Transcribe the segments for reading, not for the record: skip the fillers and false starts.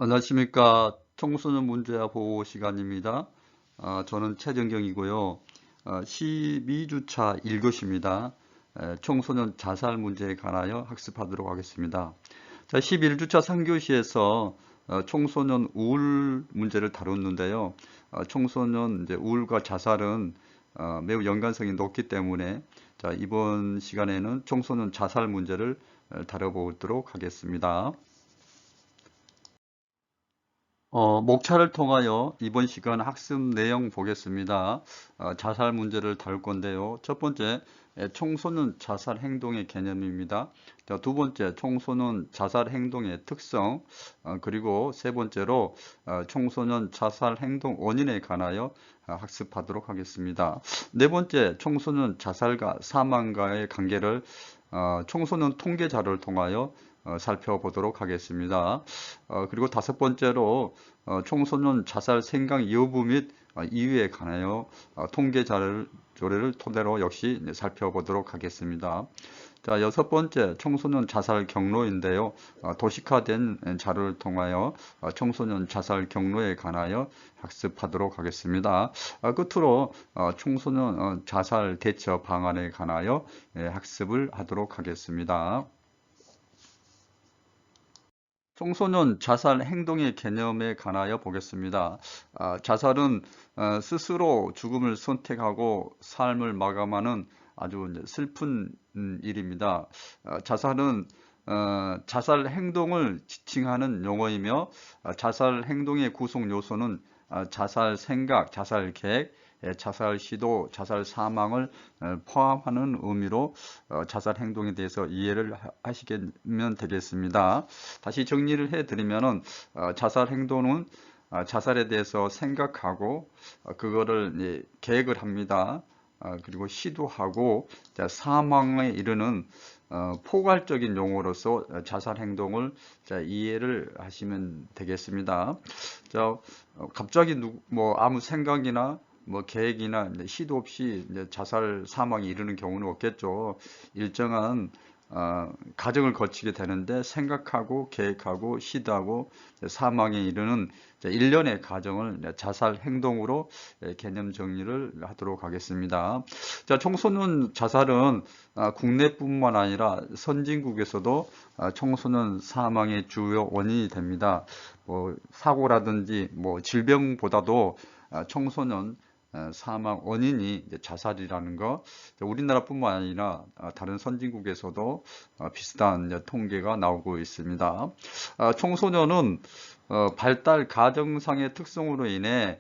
안녕하십니까. 청소년 문제와 보호 시간입니다. 저는 최정경이고요. 12주차 1교시입니다. 청소년 자살 문제에 관하여 학습하도록 하겠습니다. 자, 11주차 3교시에서 청소년 우울 문제를 다뤘는데요. 청소년 이제 우울과 자살은 매우 연관성이 높기 때문에 자, 이번 시간에는 청소년 자살 문제를 다뤄보도록 하겠습니다. 목차를 통하여 이번 시간 학습 내용 보겠습니다. 자살 문제를 다룰 건데요. 첫 번째, 청소년 자살 행동의 개념입니다. 자, 두 번째, 청소년 자살 행동의 특성, 그리고 세 번째로 청소년 자살 행동 원인에 관하여 학습하도록 하겠습니다. 네 번째, 청소년 자살과 사망과의 관계를 청소년 통계 자료를 통하여 살펴보도록 하겠습니다. 그리고 다섯 번째로 청소년 자살 생각 여부 및 이유에 관하여 통계 자료를 토대로 역시 살펴보도록 하겠습니다. 자, 여섯 번째 청소년 자살 경로인데요. 도식화된 자료를 통하여 청소년 자살 경로에 관하여 학습하도록 하겠습니다. 끝으로 청소년 자살 대처 방안에 관하여 학습을 하도록 하겠습니다. 청소년 자살 행동의 개념에 관하여 보겠습니다. 자살은 스스로 죽음을 선택하고 삶을 마감하는 아주 이제 슬픈 일입니다. 자살은 자살 행동을 지칭하는 용어이며 자살 행동의 구성 요소는 자살 생각, 자살 계획, 자살 시도, 자살 사망을 포함하는 의미로 자살 행동에 대해서 이해를 하시면 되겠습니다. 다시 정리를 해드리면은 자살 행동은 자살에 대해서 생각하고 그거를 계획을 합니다. 그리고 시도하고 사망에 이르는 포괄적인 용어로서 자살 행동을 이해를 하시면 되겠습니다. 갑자기 뭐 아무 생각이나 뭐 계획이나 시도 없이 자살 사망에 이르는 경우는 없겠죠. 일정한 과정을 거치게 되는데 생각하고 계획하고 시도하고 사망에 이르는 일련의 과정을 자살 행동으로 개념 정리를 하도록 하겠습니다. 자, 청소년 자살은 국내뿐만 아니라 선진국에서도 청소년 사망의 주요 원인이 됩니다. 뭐 사고라든지 뭐 질병보다도 청소년 사망 원인이 자살이라는 거, 우리나라뿐만 아니라 다른 선진국에서도 비슷한 통계가 나오고 있습니다. 청소년은 발달 가정상의 특성으로 인해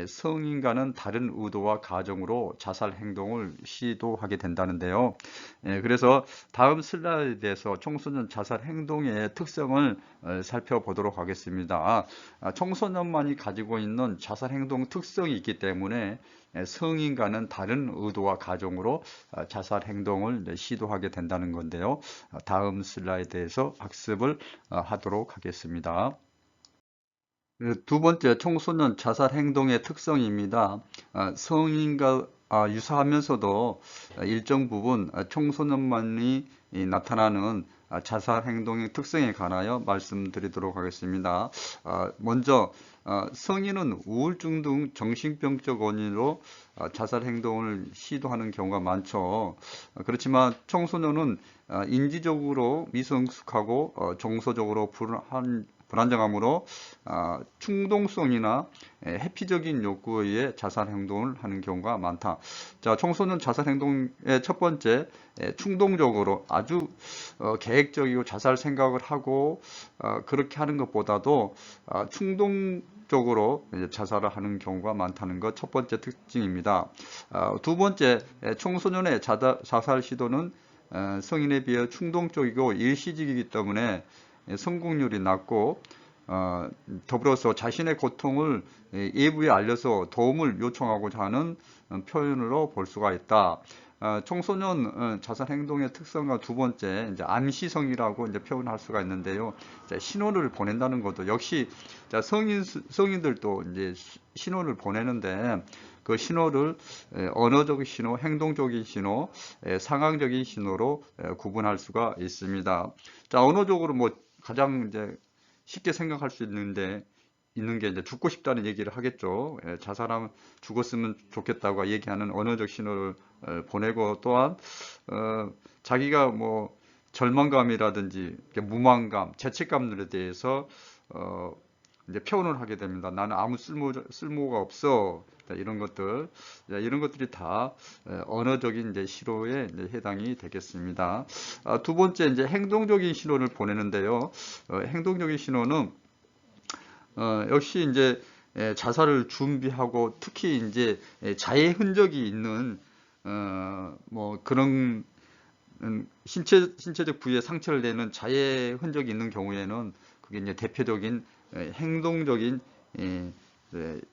성인과는 다른 의도와 가정으로 자살 행동을 시도하게 된다는데요. 그래서 다음 슬라이드에서 청소년 자살 행동의 특성을 살펴보도록 하겠습니다. 청소년만이 가지고 있는 자살 행동 특성이 있기 때문에 성인과는 다른 의도와 가정으로 자살 행동을 시도하게 된다는 건데요. 다음 슬라이드에서 학습을 하도록 하겠습니다. 두 번째, 청소년 자살 행동의 특성입니다. 성인과 유사하면서도 일정 부분 청소년만이 나타나는 자살 행동의 특성에 관하여 말씀드리도록 하겠습니다. 먼저 성인은 우울증 등 정신병적 원인으로 자살 행동을 시도하는 경우가 많죠. 그렇지만 청소년은 인지적으로 미성숙하고 정서적으로 불안정함으로 충동성이나 회피적인 욕구에 의해 자살 행동을 하는 경우가 많다. 자, 청소년 자살 행동의 첫 번째, 충동적으로 아주 계획적이고 자살 생각을 하고 그렇게 하는 것보다도 충동적으로 자살을 하는 경우가 많다는 것 첫 번째 특징입니다. 두 번째, 청소년의 자살 시도는 성인에 비해 충동적이고 일시적이기 때문에 성공률이 낮고 더불어서 자신의 고통을 외부에 알려서 도움을 요청하고자 하는 표현으로 볼 수가 있다. 청소년 자살 행동의 특성과 두 번째 이제 암시성이라고 이제 표현할 수가 있는데요. 신호를 보낸다는 것도 역시 성인들도 이제 신호를 보내는데 그 신호를 언어적인 신호, 행동적인 신호, 상황적인 신호로 구분할 수가 있습니다. 자, 언어적으로 뭐 가장 이제 쉽게 생각할 수 있는 게 이제 죽고 싶다는 얘기를 하겠죠. 자살하면 죽었으면 좋겠다고 얘기하는 언어적 신호를 보내고 또한 자기가 뭐 절망감이라든지 무망감, 죄책감들에 대해서 이제 표현을 하게 됩니다. 나는 아무 쓸모가 없어. 이런 것들, 이런 것들이 다 언어적인 이제 신호에 이제 해당이 되겠습니다. 두 번째 이제 행동적인 신호를 보내는데요. 행동적인 신호는 역시 이제 자살을 준비하고 특히 이제 자해 흔적이 있는 뭐 그런 신체적 부위에 상처를 내는 자해 흔적이 있는 경우에는 그게 이제 대표적인 행동적인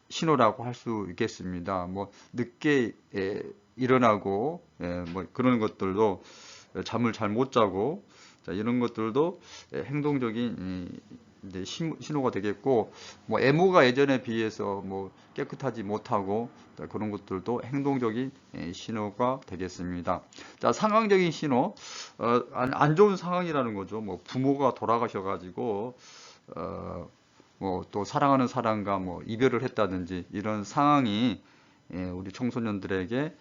신호라고 할 수 있겠습니다. 뭐 늦게 일어나고 뭐 그런 것들도 잠을 잘 못 자고 이런 것들도 행동적인 이제 신호가 되겠고, 뭐 애모가 예전에 비해서 뭐 깨끗하지 못하고 그런 것들도 행동적인 신호가 되겠습니다. 자, 상황적인 신호, 안 좋은 상황이라는 거죠. 뭐 부모가 돌아가셔가지고 뭐 또 사랑하는 사람과 뭐 이별을 했다든지 이런 상황이 우리 청소년들에게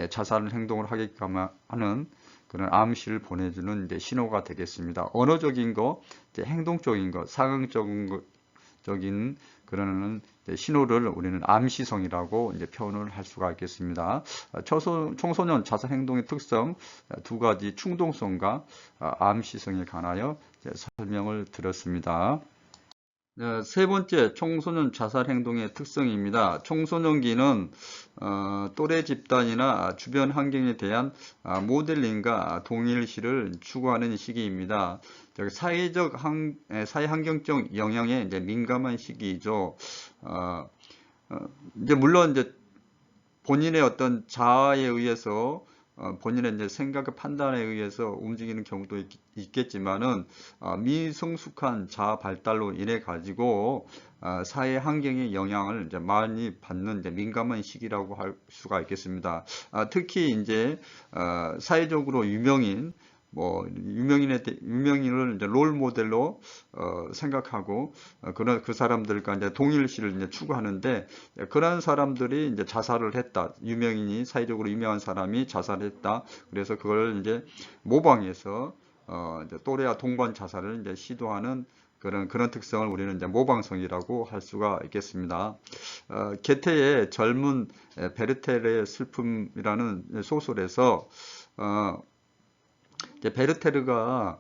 자살 행동을 하게끔 하는 그런 암시를 보내주는 이제 신호가 되겠습니다. 언어적인 거, 이제 행동적인 거, 상황적인 그런 신호를 우리는 암시성이라고 이제 표현을 할 수가 있겠습니다. 청소년 자살 행동의 특성 두 가지 충동성과 암시성에 관하여 설명을 드렸습니다. 세 번째, 청소년 자살 행동의 특성입니다. 청소년기는 또래 집단이나 주변 환경에 대한 모델링과 동일시를 추구하는 시기입니다. 사회 환경적 영향에 이제 민감한 시기이죠. 이제 물론 이제 본인의 어떤 자아에 의해서 본인의 이제 생각과 판단에 의해서 움직이는 경우도 있겠지만은 미성숙한 자아 발달로 인해 가지고 사회 환경의 영향을 이제 많이 받는 이제 민감한 시기라고 할 수가 있겠습니다. 특히 이제 사회적으로 유명인 뭐 유명인을 이제 롤 모델로 생각하고 그런 그 사람들과 이제 동일시를 이제 추구하는데 그런 사람들이 이제 자살을 했다. 유명인이 사회적으로 유명한 사람이 자살했다. 그래서 그걸 이제 모방해서 이제 또래와 동반 자살을 이제 시도하는 그런 특성을 우리는 이제 모방성이라고 할 수가 있겠습니다. 게테의 젊은 베르테르의 슬픔이라는 소설에서 이제 베르테르가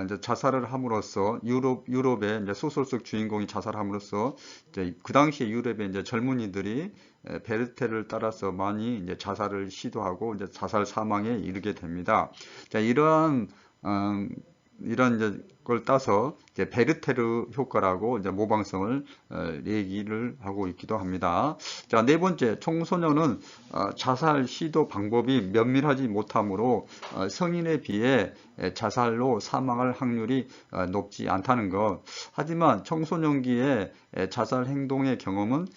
이제 자살을 함으로써 유럽의 이제 소설 속 주인공이 자살함으로써 이제 그 당시에 유럽의 이제 젊은이들이 베르테르를 따라서 많이 이제 자살을 시도하고 이제 자살 사망에 이르게 됩니다. 자, 이런 이제 걸 따서 이제 베르테르 효과라고 이제 모방성을 얘기를 하고 있기도 합니다. 자, 네 번째, 청소년은 자살 시도 방법이 면밀하지 못하므로 성인에 비해 자살로 사망할 확률이 높지 않다는 것. 하지만 청소년기에 자살 행동의 경험은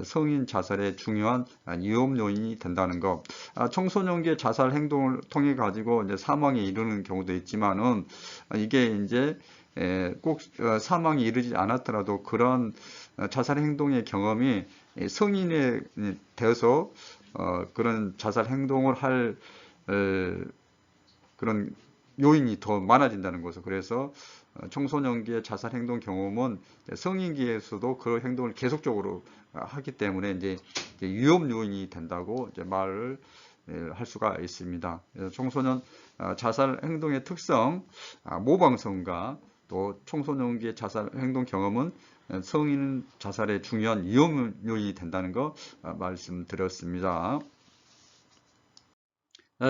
성인 자살의 중요한 위험 요인이 된다는 것. 청소년기의 자살 행동을 통해 가지고 이제 사망에 이르는 경우도 있지만은 이게 이제 꼭 사망에 이르지 않았더라도 그런 자살 행동의 경험이 성인에 되어서 그런 자살 행동을 할 그런 요인이 더 많아진다는 거죠. 그래서 청소년기의 자살 행동 경험은 성인기에서도 그 행동을 계속적으로 하기 때문에 이제 위험 요인이 된다고 이제 말을 할 수가 있습니다. 청소년 자살 행동의 특성, 모방성과 또 청소년기의 자살 행동 경험은 성인 자살의 중요한 위험 요인이 된다는 거 말씀드렸습니다.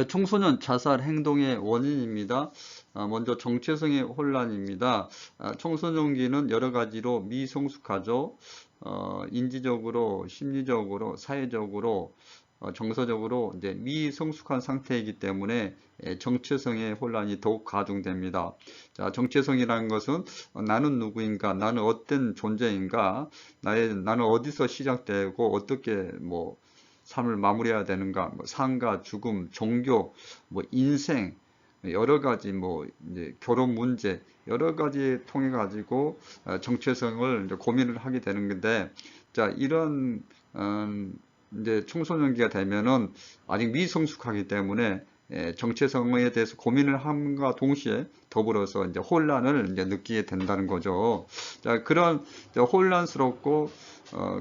청소년 자살 행동의 원인입니다. 먼저 정체성의 혼란입니다. 청소년기는 여러 가지로 미성숙하죠. 인지적으로, 심리적으로, 사회적으로, 정서적으로 이제 미성숙한 상태이기 때문에 정체성의 혼란이 더욱 가중됩니다. 자, 정체성이라는 것은 나는 누구인가, 나는 어떤 존재인가, 나는 어디서 시작되고 어떻게 뭐 삶을 마무리해야 되는가, 뭐 삶과 죽음, 종교, 뭐 인생, 여러 가지 뭐 이제 결혼 문제 여러 가지 통해 가지고 정체성을 이제 고민을 하게 되는 건데, 자 이런 이제 청소년기가 되면은 아직 미성숙하기 때문에 정체성에 대해서 고민을 함과 동시에 더불어서 이제 혼란을 이제 느끼게 된다는 거죠. 자, 그런 혼란스럽고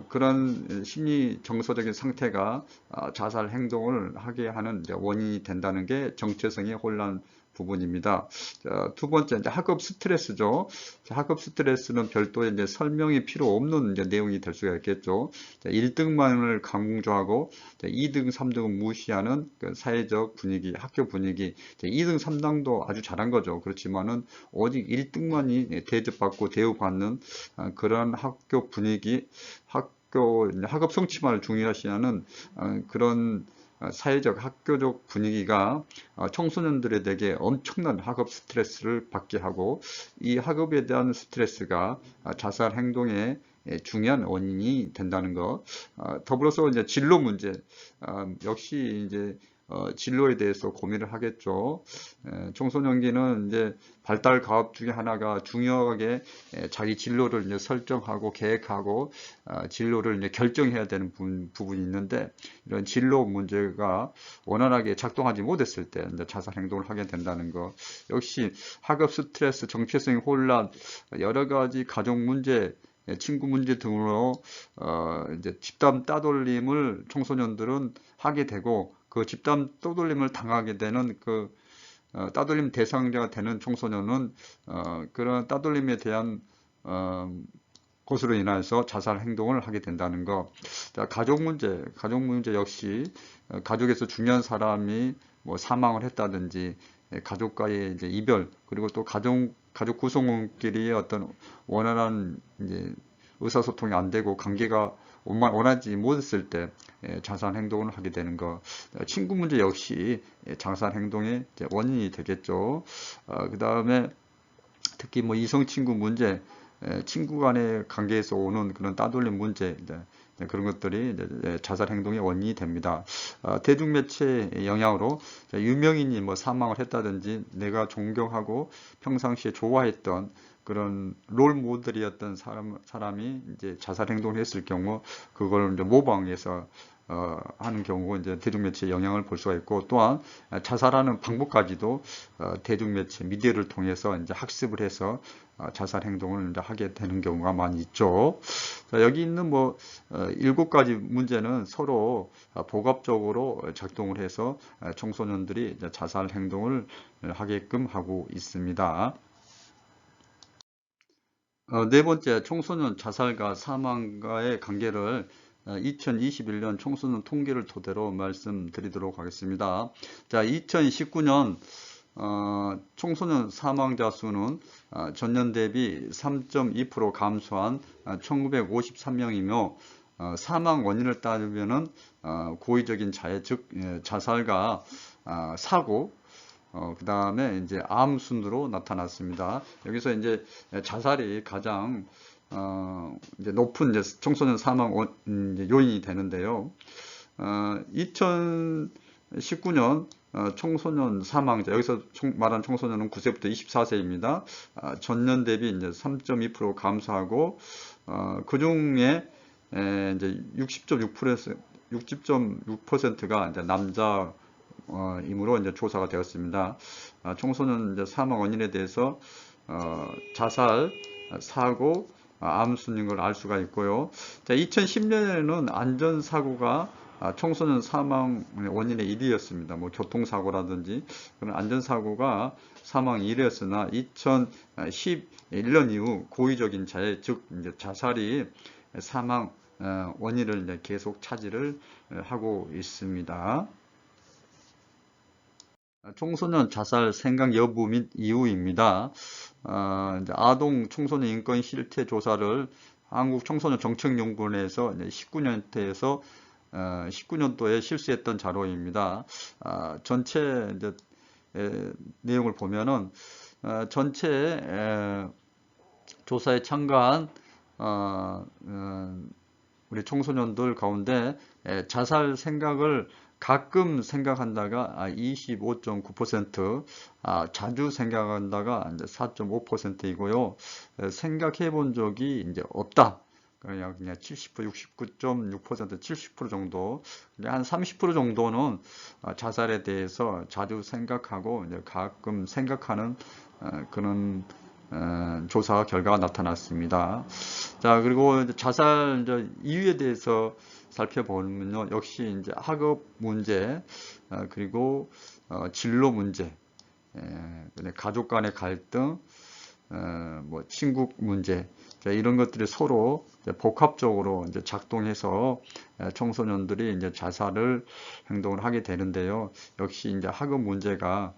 그런 심리 정서적인 상태가 자살 행동을 하게 하는 이제 원인이 된다는 게 정체성의 혼란 부분입니다. 자, 두 번째, 이제 학업 스트레스죠. 자, 학업 스트레스는 별도의 이제 설명이 필요 없는 이제 내용이 될 수가 있겠죠. 자, 1등만을 강조하고 2등, 3등은 무시하는 그 사회적 분위기, 학교 분위기. 2등, 3등도 아주 잘한 거죠. 그렇지만은 오직 1등만이 대접받고 대우받는 그런 학교 분위기, 학업 성취만을 중요시하는 그런 사회적 학교적 분위기가 청소년들에게 엄청난 학업 스트레스를 받게 하고, 이 학업에 대한 스트레스가 자살 행동의 중요한 원인이 된다는 것. 더불어서 이제 진로 문제, 역시 이제 진로에 대해서 고민을 하겠죠. 청소년기는 이제 발달 과업 중에 하나가 중요하게 자기 진로를 이제 설정하고 계획하고 진로를 이제 결정해야 되는 부분이 있는데, 이런 진로 문제가 원활하게 작동하지 못했을 때 이제 자살 행동을 하게 된다는 것. 역시 학업 스트레스, 정체성 혼란, 여러 가지 가족 문제, 친구 문제 등으로 이제 집단 따돌림을 청소년들은 하게 되고, 그 집단 따돌림을 당하게 되는 그 따돌림 대상자가 되는 청소년은 그런 따돌림에 대한 것으로 인해서 자살 행동을 하게 된다는 거. 자, 가족 문제 역시 가족에서 중요한 사람이 뭐 사망을 했다든지 가족과의 이제 이별, 그리고 또 가족 구성원끼리의 어떤 원활한 이제 의사소통이 안 되고 관계가 원하지 못했을 때 자살 행동을 하게 되는 것. 친구 문제 역시 자살 행동의 원인이 되겠죠. 그 다음에 특히 뭐 이성 친구 문제, 친구 간의 관계에서 오는 그런 따돌림 문제, 그런 것들이 자살 행동의 원인이 됩니다. 대중매체의 영향으로 유명인이 뭐 사망을 했다든지 내가 존경하고 평상시에 좋아했던 그런 롤 모델이었던 사람이 이제 자살 행동을 했을 경우 그걸 이제 모방해서 하는 경우 이제 대중매체의 영향을 볼 수가 있고, 또한 자살하는 방법까지도 대중매체 미디어를 통해서 이제 학습을 해서 자살 행동을 이제 하게 되는 경우가 많이 있죠. 자, 여기 있는 뭐 7가지 문제는 서로 복합적으로 작동을 해서 청소년들이 이제 자살 행동을 하게끔 하고 있습니다. 네 번째, 청소년 자살과 사망과의 관계를 2021년 청소년 통계를 토대로 말씀드리도록 하겠습니다. 자, 2019년 청소년 사망자 수는 전년 대비 3.2% 감소한 1953명이며, 사망 원인을 따지면은 고의적인 자해, 즉 자살과 사고, 그 다음에 이제 암 순으로 나타났습니다. 여기서 이제 자살이 가장 이제 높은 이제 청소년 사망 이제 요인이 되는데요. 2019년 청소년 사망자, 여기서 말한 청소년은 9세부터 24세입니다. 전년 대비 이제 3.2% 감소하고, 그 중에 이제 60.6%가 이제 남자 임으로 이제 조사가 되었습니다. 청소년 이제 사망 원인에 대해서 자살, 사고, 암 순인 걸 알 수가 있고요. 자, 2010년에는 안전사고가 청소년 사망 원인의 1위였습니다. 뭐 교통사고라든지 그런 안전사고가 사망 1위였으나 2011년 이후 고의적인 자해, 즉 이제 자살이 사망 원인을 이제 계속 차지를 하고 있습니다. 청소년 자살 생각 여부 및 이유입니다. 이제 아동 청소년 인권 실태 조사를 한국 청소년 정책연구원에서 19년도에 실시했던 자료입니다. 전체 이제 내용을 보면은 전체 조사에 참가한 우리 청소년들 가운데 자살 생각을 가끔 생각한다가 25.9%, 자주 생각한다가 이제 4.5%이고요. 생각해 본 적이 이제 없다. 그냥 70%, 69.6%, 70% 정도, 한 30% 정도는 자살에 대해서 자주 생각하고 이제 가끔 생각하는 그런 조사 결과가 나타났습니다. 자, 그리고 이제 자살 이제 이유에 대해서 살펴보면요, 역시 이제 학업 문제, 그리고 진로 문제, 가족 간의 갈등, 뭐 친구 문제, 이런 것들이 서로 이제 복합적으로 이제 작동해서 청소년들이 이제 자살을 행동을 하게 되는데요. 역시 이제 학업 문제가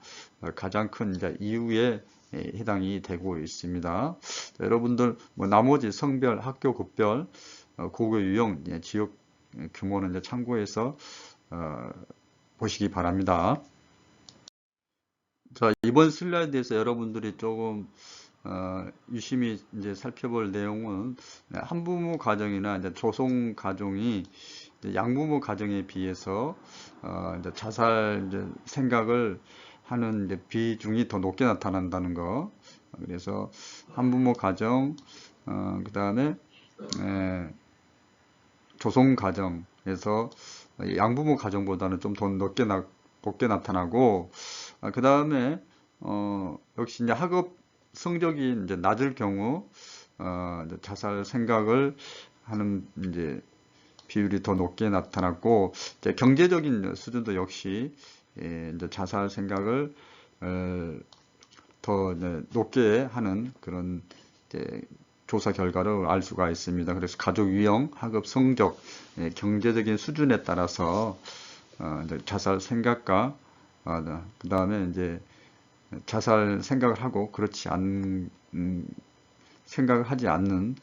가장 큰 이제 이유에 해당이 되고 있습니다. 자, 여러분들 뭐 나머지 성별, 학교 급별, 고교 유형, 지역 규모는 이제 참고해서 보시기 바랍니다. 자, 이번 슬라이드에서 여러분들이 조금 유심히 이제 살펴볼 내용은 한부모 가정이나 이제 조성 가정이 이제 양부모 가정에 비해서 이제 자살 이제 생각을 하는 이제 비중이 더 높게 나타난다는 거. 그래서 한부모 가정, 그 다음에 조성 가정에서 양부모 가정보다는 좀 더 높게 나타나고, 그 다음에 역시 이제 학업 성적이 이제 낮을 경우 이제 자살 생각을 하는 이제 비율이 더 높게 나타났고, 이제 경제적인 수준도 역시 이제 자살 생각을 더 높게 하는 그런 이제 조사 결과를 알 수가 있습니다. 그래서 가족 유형, 학업 성적, 경제적인 수준에 따라서 이제 자살 생각과 그 다음에 이제 자살 생각을 하고 그렇지 않은 생각을 하지 않는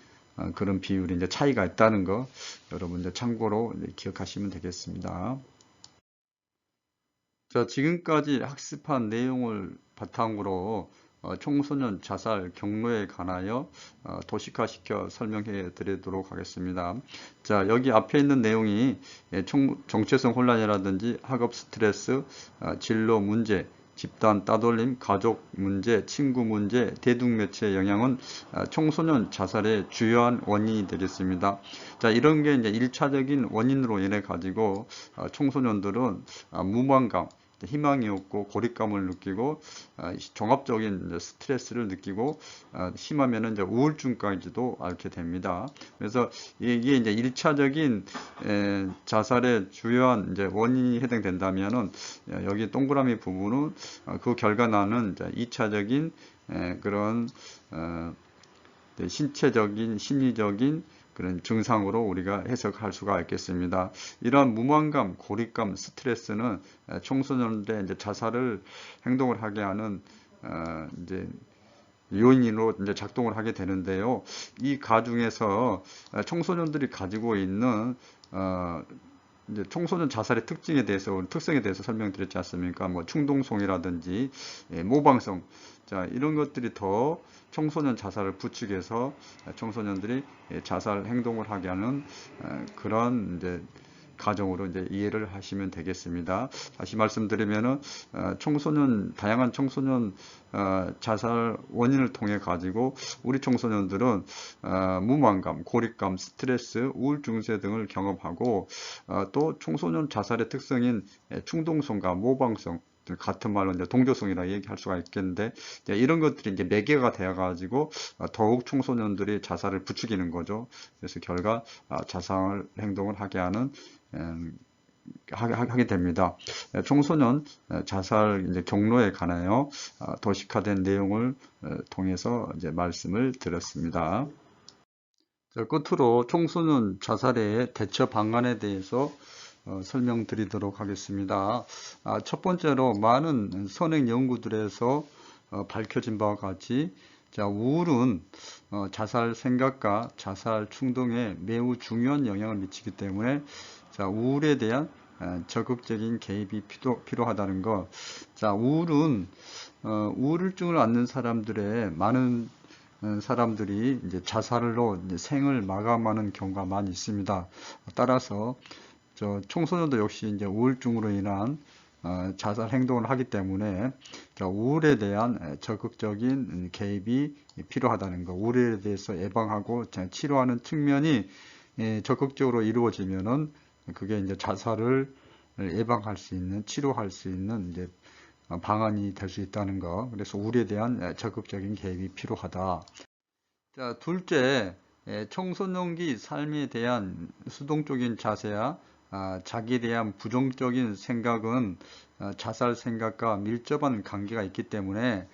그런 비율이 이제 차이가 있다는 거 여러분 이제 참고로 이제 기억하시면 되겠습니다. 자, 지금까지 학습한 내용을 바탕으로 청소년 자살 경로에 관하여 도식화시켜 설명해 드리도록 하겠습니다. 자, 여기 앞에 있는 내용이 정체성 혼란이라든지 학업 스트레스, 진로 문제, 집단 따돌림, 가족 문제, 친구 문제, 대중매체의 영향은 청소년 자살의 주요한 원인이 되겠습니다. 자, 이런 게 이제 1차적인 원인으로 인해 가지고 청소년들은 무망감, 희망이 없고 고립감을 느끼고 종합적인 스트레스를 느끼고 심하면은 이제 우울증까지도 앓게 됩니다. 그래서 이게 이제 1차적인 자살의 주요한 이제 원인이 해당된다면은 여기 동그라미 부분은 그 결과 나는 이제 2차적인 그런 신체적인 심리적인 그런 증상으로 우리가 해석할 수가 있겠습니다. 이러한 무망감, 고립감, 스트레스는 청소년들의 이제 자살을 행동을 하게 하는 이제 요인으로 이제 작동을 하게 되는데요. 이 가중에서 청소년들이 가지고 있는 이제 청소년 자살의 특징에 대해서, 특성에 대해서 설명드렸지 않습니까? 뭐 충동성이라든지 모방성, 자, 이런 것들이 더 청소년 자살을 부추겨서 청소년들이 자살 행동을 하게 하는 그런 이제 가정으로 이제 이해를 하시면 되겠습니다. 다시 말씀드리면은 다양한 청소년 자살 원인을 통해 가지고 우리 청소년들은 무망감, 고립감, 스트레스, 우울 증세 등을 경험하고 또 청소년 자살의 특성인 충동성과 모방성, 같은 말로 이제 동조성이라 얘기할 수가 있겠는데 이런 것들이 이제 매개가 되어 가지고 더욱 청소년들이 자살을 부추기는 거죠. 그래서 결과 자살 행동을 하게 하는 하게 됩니다. 청소년 자살 이제 경로에 관하여 도식화된 내용을 통해서 이제 말씀을 드렸습니다. 자, 끝으로 청소년 자살의 대처 방안에 대해서 설명드리도록 하겠습니다. 첫 번째로 많은 선행 연구들에서 밝혀진 바와 같이 자, 우울은 자살 생각과 자살 충동에 매우 중요한 영향을 미치기 때문에 자, 우울에 대한 적극적인 개입이 필요하다는 것. 자, 우울은 우울증을 앓는 사람들의 많은 사람들이 이제 자살로 이제 생을 마감하는 경우가 많이 있습니다. 따라서 청소년도 역시 이제 우울증으로 인한 자살 행동을 하기 때문에 우울에 대한 적극적인 개입이 필요하다는 거, 우울에 대해서 예방하고 치료하는 측면이 적극적으로 이루어지면은 그게 이제 자살을 예방할 수 있는, 치료할 수 있는 이제 방안이 될 수 있다는 거. 그래서 우울에 대한 적극적인 개입이 필요하다. 자, 둘째, 청소년기 삶에 대한 수동적인 자세야 자기에 대한 부정적인 생각은 자살 생각과 밀접한 관계가 있기 때문에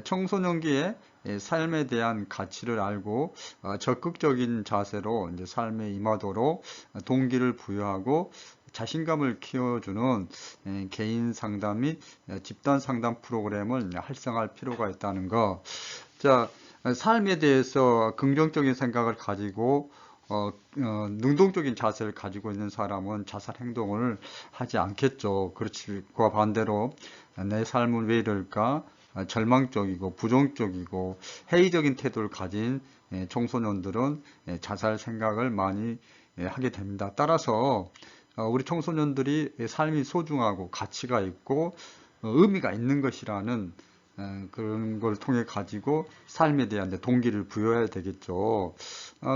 청소년기에 삶에 대한 가치를 알고 적극적인 자세로 이제 삶에 임하도록 동기를 부여하고 자신감을 키워주는 개인 상담 및 집단 상담 프로그램을 활성화할 필요가 있다는 거. 자, 삶에 대해서 긍정적인 생각을 가지고 능동적인 자세를 가지고 있는 사람은 자살 행동을 하지 않겠죠. 그렇지. 그와 반대로 내 삶은 왜 이럴까? 절망적이고 부정적이고 회의적인 태도를 가진 청소년들은 자살 생각을 많이 하게 됩니다. 따라서 우리 청소년들이 삶이 소중하고 가치가 있고 의미가 있는 것이라는 그런 걸 통해 가지고 삶에 대한 동기를 부여해야 되겠죠.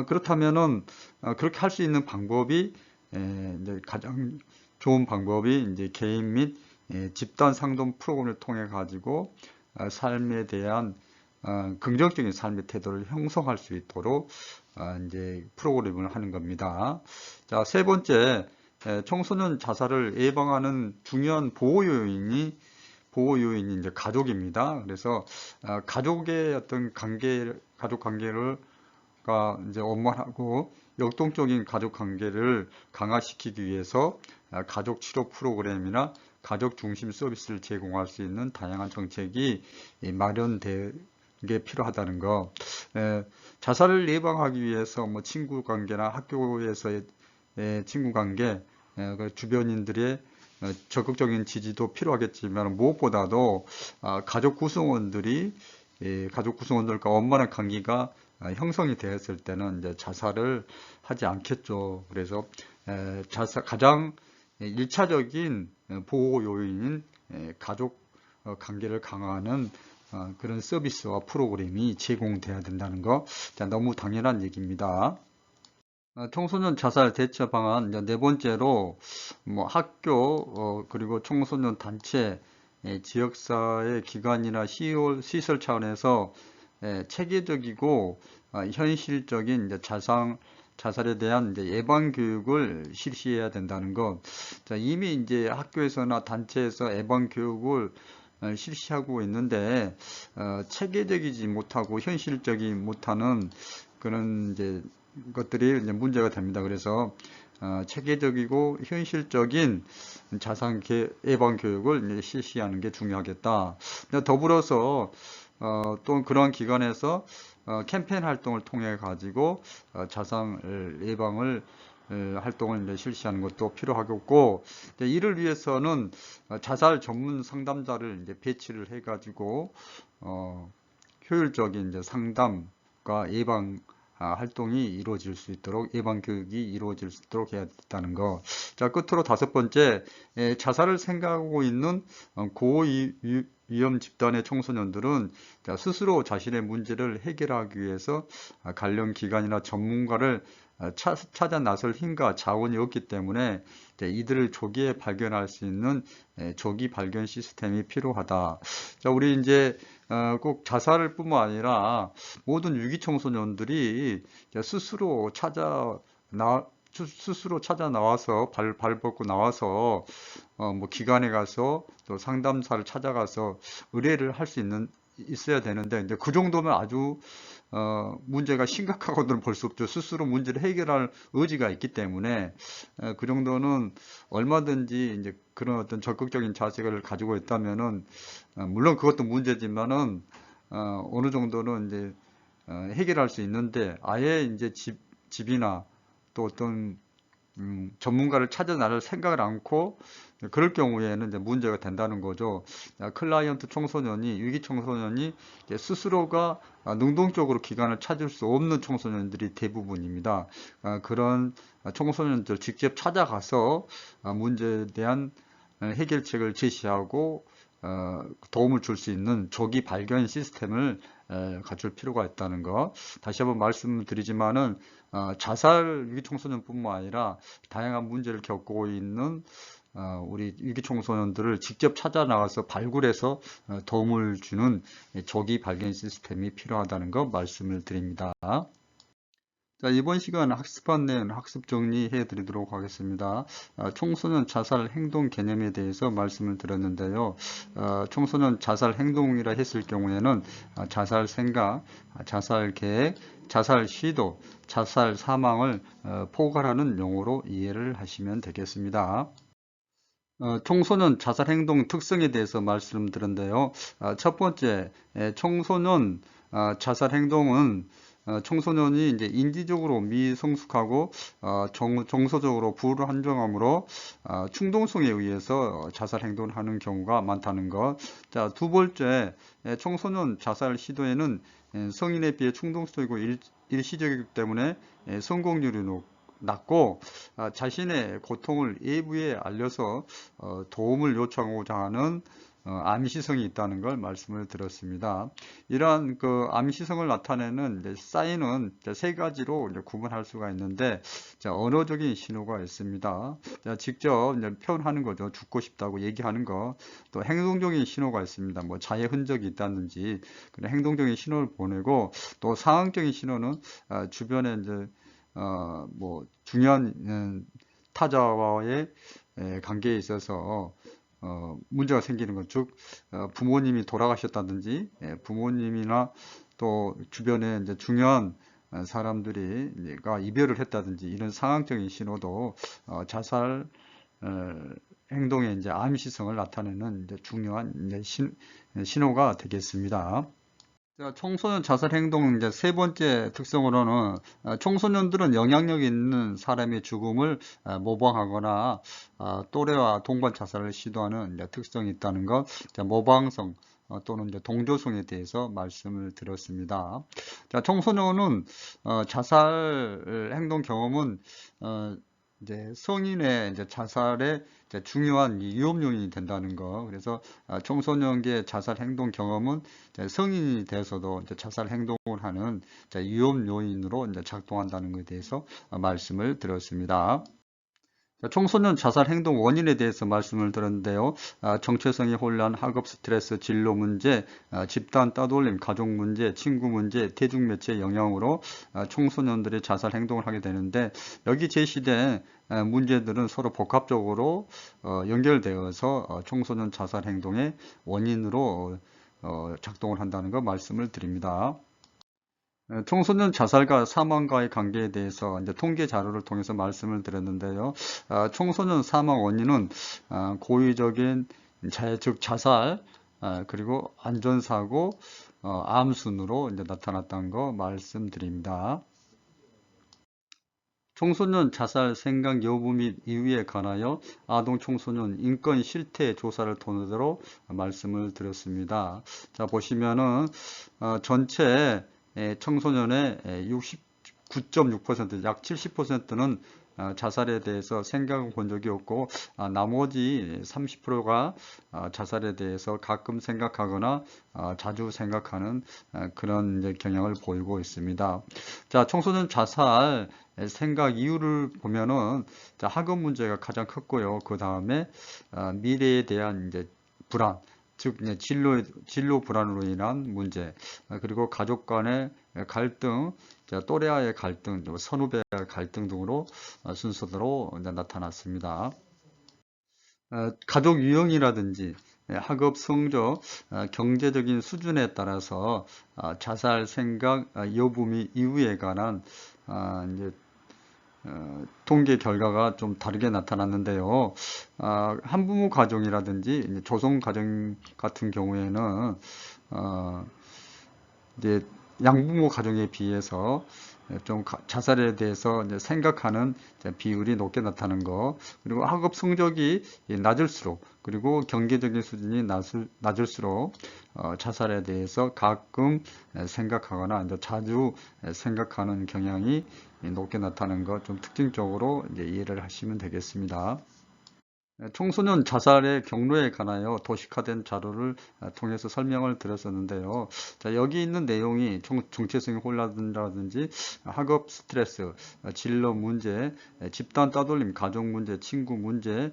그렇다면은 그렇게 할 수 있는 방법이 이제 가장 좋은 방법이 이제 개인 및 집단 상담 프로그램을 통해 가지고 삶에 대한 긍정적인 삶의 태도를 형성할 수 있도록 이제 프로그램을 하는 겁니다. 자, 세 번째, 청소년 자살을 예방하는 중요한 보호 요인이 이제 가족입니다. 그래서 가족의 어떤 가족 관계를 이제 원만하고 역동적인 가족 관계를 강화시키기 위해서 가족 치료 프로그램이나 가족 중심 서비스를 제공할 수 있는 다양한 정책이 마련되게 필요하다는 거. 자살을 예방하기 위해서 뭐 친구 관계나 학교에서의 친구 관계, 그 주변인들의 적극적인 지지도 필요하겠지만 무엇보다도 가족 구성원들과 원만한 관계가 형성이 되었을 때는 이제 자살을 하지 않겠죠. 그래서 가장 1차적인 보호 요인인 가족 관계를 강화하는 그런 서비스와 프로그램이 제공돼야 된다는 거, 너무 당연한 얘기입니다. 청소년 자살 대처 방안 네 번째로 뭐 학교 그리고 청소년 단체 지역사회 기관이나 시설 차원에서 체계적이고 현실적인 이제 자살에 대한 이제 예방 교육을 실시해야 된다는 것. 자, 이미 이제 학교에서나 단체에서 예방 교육을 실시하고 있는데 체계적이지 못하고 현실적이 못하는 그런 이제 것들이 이제 문제가 됩니다. 그래서 체계적이고 현실적인 자살 예방 교육을 실시하는 게 중요하겠다. 더불어서 또 그러한 기관에서 캠페인 활동을 통해 가지고 자살 예방을 활동을 이제 실시하는 것도 필요하겠고, 이를 위해서는 자살 전문 상담자를 이제 배치를 해 가지고 효율적인 이제 상담과 예방 활동이 이루어질 수 있도록 예방 교육이 이루어질 수 있도록 해야 된다는 거. 자, 끝으로 다섯 번째, 자살을 생각하고 있는 고위험 집단의 청소년들은 스스로 자신의 문제를 해결하기 위해서 관련 기관이나 전문가를 찾아 나설 힘과 자원이 없기 때문에 이들을 조기에 발견할 수 있는 조기 발견 시스템이 필요하다. 자, 우리 이제 꼭 자살을 뿐만 아니라 모든 위기 청소년들이 스스로 찾아 나와서 발 벗고 나와서 뭐 기관에 가서 또 상담사를 찾아가서 의뢰를 할 수 있어야 되는데 이제 그 정도면 아주 문제가 심각하거든 볼 수 없죠. 스스로 문제를 해결할 의지가 있기 때문에 그 정도는 얼마든지 이제 그런 어떤 적극적인 자세를 가지고 있다면은 물론 그것도 문제지만은 어느 정도는 이제 해결할 수 있는데 아예 이제 집이나 또 어떤 전문가를 찾아 나를 생각을 않고 그럴 경우에는 이제 문제가 된다는 거죠. 클라이언트 청소년이 위기 청소년이 이제 스스로가 능동적으로 기관을 찾을 수 없는 청소년들이 대부분입니다. 그런 청소년들 직접 찾아가서 문제에 대한 해결책을 제시하고 도움을 줄 수 있는 조기 발견 시스템을 갖출 필요가 있다는 거. 다시 한번 말씀드리지만은 자살 위기 청소년뿐만 아니라 다양한 문제를 겪고 있는 우리 위기 청소년들을 직접 찾아 나가서 발굴해서 도움을 주는 조기 발견 시스템이 필요하다는 거 말씀을 드립니다. 자, 이번 시간 학습한 내용 학습 정리해 드리도록 하겠습니다. 청소년 자살 행동 개념에 대해서 말씀을 드렸는데요. 청소년 자살 행동이라 했을 경우에는 자살 생각, 자살 계획, 자살 시도, 자살 사망을 포괄하는 용어로 이해를 하시면 되겠습니다. 청소년 자살 행동 특성에 대해서 말씀드렸는데요. 첫 번째, 청소년 자살 행동은 청소년이 이제 인지적으로 미성숙하고 정서적으로 불안정함으로 충동성에 의해서 자살 행동을 하는 경우가 많다는 것. 자, 두 번째, 청소년 자살 시도에는 성인에 비해 충동적이고 일시적이기 때문에 성공률이 낮고 자신의 고통을 외부에 알려서 도움을 요청하고자 하는 암시성이 있다는 걸 말씀을 드렸습니다. 이러한 그 암시성을 나타내는 이제 사인은 이제 세 가지로 이제 구분할 수가 있는데, 자, 언어적인 신호가 있습니다. 자, 직접 이제 표현하는 거죠. 죽고 싶다고 얘기하는 거. 또 행동적인 신호가 있습니다. 뭐 자해 흔적이 있다든지 그런 행동적인 신호를 보내고, 또 상황적인 신호는 주변에 이제 뭐 중요한 타자와의 관계에 있어서 문제가 생기는 것, 즉 부모님이 돌아가셨다든지 부모님이나 또 주변에 이제 중요한 사람들이가 이별을 했다든지 이런 상황적인 신호도 자살 행동의 이제 암시성을 나타내는 이제 중요한 이제 신호가 되겠습니다. 자, 청소년 자살 행동 이제 세 번째 특성으로는 청소년들은 영향력 있는 사람의 죽음을 모방하거나 또래와 동반 자살을 시도하는 이제 특성이 있다는 것, 모방성 또는 이제 동조성에 대해서 말씀을 드렸습니다. 자, 청소년은 자살 행동 경험은 이제 성인의 이제 자살의 이제 중요한 위험 요인이 된다는 거. 그래서 청소년기의 자살 행동 경험은 이제 성인이 돼서도 이제 자살 행동을 하는 이제 위험 요인으로 이제 작동한다는 것에 대해서 말씀을 드렸습니다. 청소년 자살 행동 원인에 대해서 말씀을 드렸는데요. 정체성의 혼란, 학업 스트레스, 진로 문제, 집단 따돌림, 가족 문제, 친구 문제, 대중매체 영향으로 청소년들이 자살 행동을 하게 되는데, 여기 제시된 문제들은 서로 복합적으로 연결되어서 청소년 자살 행동의 원인으로 작동을 한다는 거 말씀을 드립니다. 청소년 자살과 사망과의 관계에 대해서 이제 통계 자료를 통해서 말씀을 드렸는데요. 청소년 사망 원인은 고의적인 즉 자살, 그리고 안전사고, 암 순으로 이제 나타났다는 거 말씀드립니다. 청소년 자살 생각 여부 및 이유에 관하여 아동 청소년 인권 실태 조사를 토대로 말씀을 드렸습니다. 자, 보시면은 전체 청소년의 69.6%, 약 70%는 자살에 대해서 생각을 본 적이 없고, 나머지 30%가 자살에 대해서 가끔 생각하거나 자주 생각하는 그런 이제 경향을 보이고 있습니다. 자, 청소년 자살 생각 이유를 보면은 학업 문제가 가장 컸고요. 그 다음에 미래에 대한 이제 불안, 즉 진로 불안으로 인한 문제, 그리고 가족 간의 갈등, 또래와의 갈등, 선후배의 갈등 등으로 순서대로 나타났습니다. 가족 유형이라든지 학업 성적, 경제적인 수준에 따라서 자살 생각 여부 및 이유에 관한 이제 통계 결과가 좀 다르게 나타났는데요. 한부모 가정이라든지 조성 가정 같은 경우에는 이제 양부모 가정에 비해서 좀 자살에 대해서 이제 생각하는 비율이 높게 나타나는 거, 그리고 학업 성적이 낮을수록, 그리고 경제적인 수준이 낮을수록 자살에 대해서 가끔 생각하거나 이제 자주 생각하는 경향이 높게 나타나는 것, 좀 특징적으로 이제 이해를 하시면 되겠습니다. 청소년 자살의 경로에 관하여 도식화된 자료를 통해서 설명을 드렸었는데요. 자, 여기 있는 내용이 정체성의 혼란이라든지 학업 스트레스, 진로 문제, 집단 따돌림, 가족 문제, 친구 문제,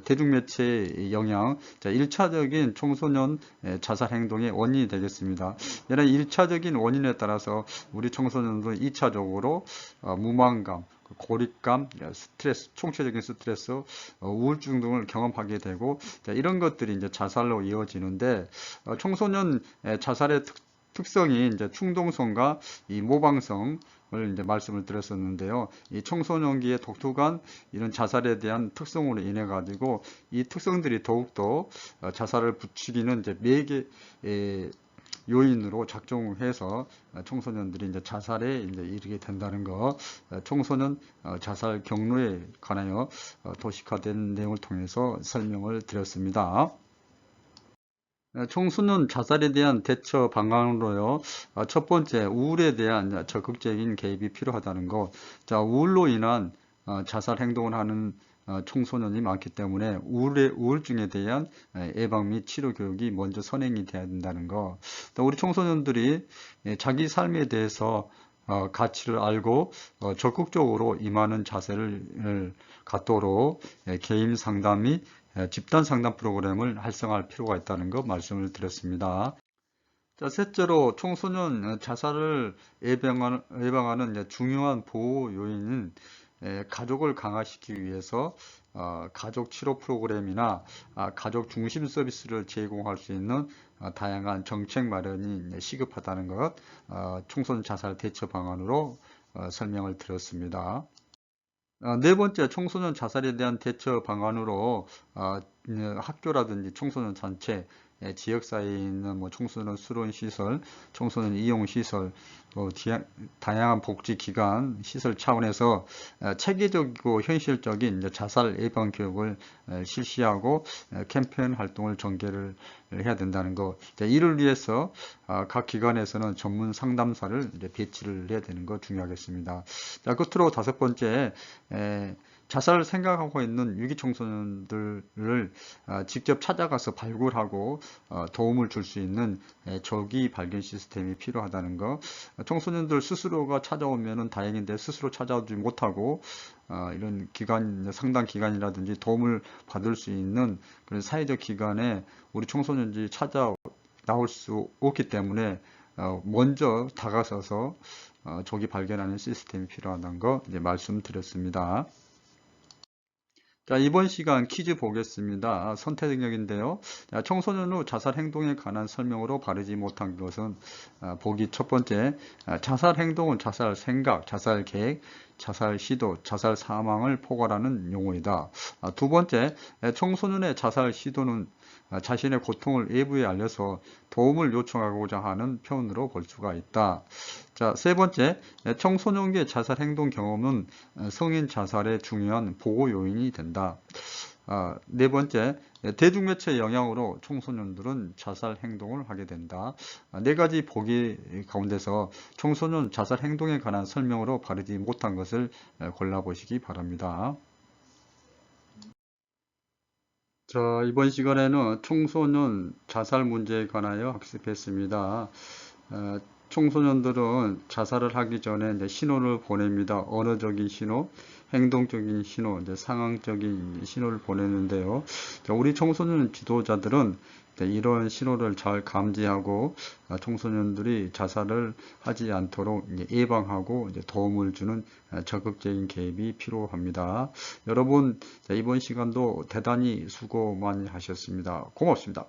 대중매체의 영향, 자, 1차적인 청소년 자살 행동의 원인이 되겠습니다. 이런 1차적인 원인에 따라서 우리 청소년들은 2차적으로 무망감, 고립감, 스트레스, 총체적인 스트레스, 우울증 등을 경험하게 되고, 이런 것들이 이제 자살로 이어지는데, 청소년 자살의 특성이 이제 충동성과 이 모방성을 이제 말씀을 드렸었는데요. 이 청소년기의 독특한 이런 자살에 대한 특성으로 인해 가지고 이 특성들이 더욱더 자살을 부추기는 이제 매개 요인으로 작동해서 청소년들이 이제 자살에 이제 이르게 된다는 거, 청소년 자살 경로에 관하여 도식화된 내용을 통해서 설명을 드렸습니다. 청소년 자살에 대한 대처 방안으로요. 첫 번째, 우울에 대한 적극적인 개입이 필요하다는 거. 자, 우울로 인한 자살 행동을 하는 청소년이 많기 때문에 우울증에 대한 예방 및 치료 교육이 먼저 선행이 돼야 된다는 거. 또 우리 청소년들이 자기 삶에 대해서 가치를 알고 적극적으로 임하는 자세를 갖도록 개인 상담 및 집단 상담 프로그램을 활성화할 필요가 있다는 거 말씀을 드렸습니다. 자, 셋째로 청소년 자살을 예방하는 중요한 보호 요인은 가족을 강화시키기 위해서 가족 치료 프로그램이나 가족 중심 서비스를 제공할 수 있는 다양한 정책 마련이 시급하다는 것, 청소년 자살 대처 방안으로 설명을 드렸습니다. 네 번째, 청소년 자살에 대한 대처 방안으로 학교라든지 청소년 단체, 지역사회에 있는 뭐 청소년 수련 시설, 청소년 이용 시설, 또 다양한 복지 기관 시설 차원에서 체계적이고 현실적인 이제 자살 예방 교육을 실시하고 캠페인 활동을 전개를 해야 된다는 거. 이를 위해서 각 기관에서는 전문 상담사를 이제 배치를 해야 되는 거 중요하겠습니다. 자, 끝으로 다섯 번째, 자살을 생각하고 있는 위기 청소년들을 직접 찾아가서 발굴하고 도움을 줄 수 있는 조기 발견 시스템이 필요하다는 거. 청소년들 스스로가 찾아오면은 다행인데 스스로 찾아오지 못하고 이런 기관, 상담 기관이라든지 도움을 받을 수 있는 그런 사회적 기관에 우리 청소년들이 나올 수 없기 때문에 먼저 다가서서 조기 발견하는 시스템이 필요하다는 거 이제 말씀드렸습니다. 자, 이번 시간 퀴즈 보겠습니다. 선택력인데요. 청소년 후 자살 행동에 관한 설명으로 바르지 못한 것은 보기 첫 번째, 자살 행동은 자살 생각, 자살 계획, 자살 시도, 자살 사망을 포괄하는 용어이다. 두 번째, 청소년의 자살 시도는 자신의 고통을 외부에 알려서 도움을 요청하고자 하는 표현으로 볼 수가 있다. 자, 세 번째, 청소년기의 자살 행동 경험은 성인 자살의 중요한 보호 요인이 된다. 네 번째, 대중매체 영향으로 청소년들은 자살 행동을 하게 된다. 네 가지 보기 가운데서 청소년 자살 행동에 관한 설명으로 바르지 못한 것을 골라보시기 바랍니다. 자, 이번 시간에는 청소년 자살 문제에 관하여 학습했습니다. 청소년들은 자살을 하기 전에 이제 신호를 보냅니다. 언어적인 신호, 행동적인 신호, 이제 상황적인 신호를 보내는데요. 자, 우리 청소년 지도자들은 이런 신호를 잘 감지하고 청소년들이 자살을 하지 않도록 예방하고 도움을 주는 적극적인 개입이 필요합니다. 여러분, 이번 시간도 대단히 수고 많이 하셨습니다. 고맙습니다.